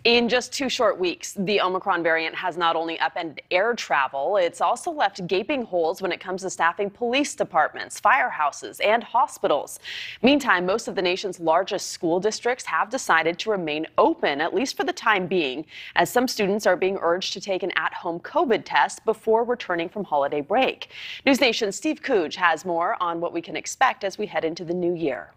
In just 2 short weeks, the Omicron variant has not only upended air travel, it's also left gaping holes when it comes to staffing police departments, firehouses, and hospitals. Meantime, most of the nation's largest school districts have decided to remain open, at least for the time being, as some students are being urged to take an at-home COVID test before returning from holiday break. NewsNation's Steve Cooge has more on what we can expect as we head into the new year.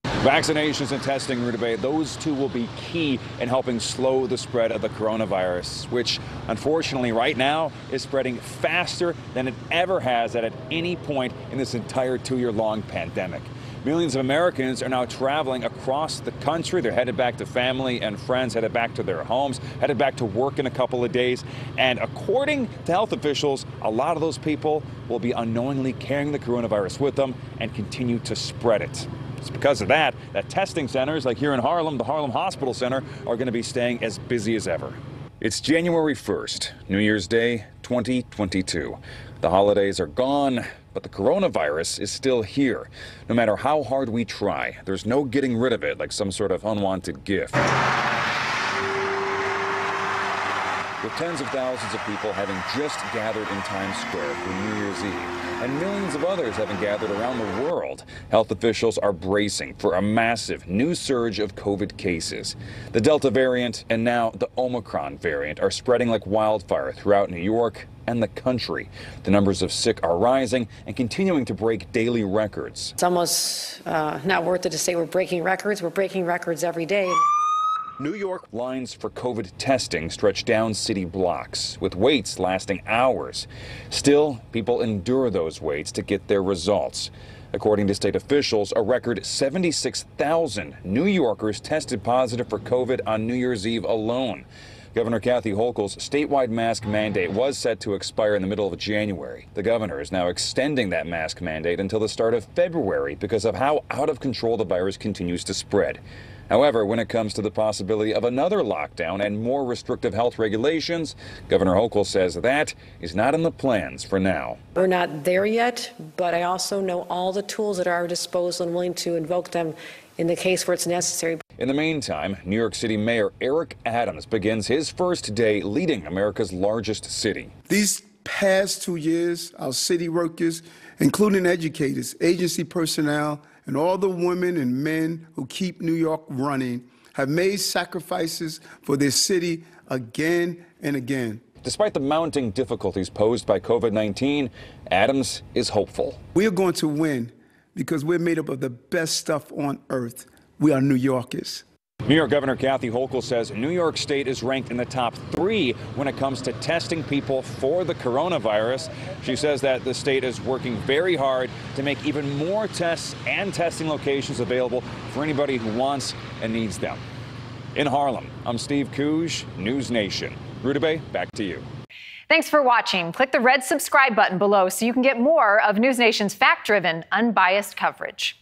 Vaccinations and testing, Rutabaga, those two will be key in helping slow the spread of the coronavirus, which unfortunately right now is spreading faster than it ever has at any point in this entire 2-year-long pandemic. Millions of Americans are now traveling across the country. They're headed back to family and friends, headed back to their homes, headed back to work in a couple of days. And according to health officials, a lot of those people will be unknowingly carrying the coronavirus with them and continue to spread it. It's because of that testing centers like here in Harlem, the Harlem Hospital Center, are going to be staying as busy as ever. It's January 1st, New Year's Day 2022. The holidays are gone, but the coronavirus is still here. No matter how hard we try, there's no getting rid of it like some sort of unwanted gift. With tens of thousands of people having just gathered in Times Square for New Year's Eve, and millions of others having gathered around the world, health officials are bracing for a massive new surge of COVID cases. The Delta variant and now the Omicron variant are spreading like wildfire throughout New York and the country. The numbers of sick are rising and continuing to break daily records. It's almost not worth it to say we're breaking records. We're breaking records every day. New York lines for COVID testing stretch down city blocks, with waits lasting hours. Still, people endure those waits to get their results. According to state officials, a record 76,000 New Yorkers tested positive for COVID on New Year's Eve alone. Governor Kathy Hochul's statewide mask mandate was set to expire in the middle of January. The governor is now extending that mask mandate until the start of February because of how out of control the virus continues to spread. However, when it comes to the possibility of another lockdown and more restrictive health regulations, Governor Hochul says that is not in the plans for now. We're not there yet, but I also know all the tools at our disposal and willing to invoke them in the case where it's necessary. In the meantime, New York City Mayor Eric Adams begins his first day leading America's largest city. These past 2 years, our city workers, including educators, agency personnel, and all the women and men who keep New York running, have made sacrifices for their city again and again. Despite the mounting difficulties posed by COVID-19, Adams is hopeful. We are going to win because we're made up of the best stuff on earth. We are New Yorkers. New York Governor Kathy Hochul says New York State is ranked in the top 3 when it comes to testing people for the coronavirus. She says that the state is working very hard to make even more tests and testing locations available for anybody who wants and needs them. In Harlem, I'm Steve Cooge, News Nation. Rutabaga, back to you. Thanks for watching. Click the red subscribe button below so you can get more of News Nation's fact-driven, unbiased coverage.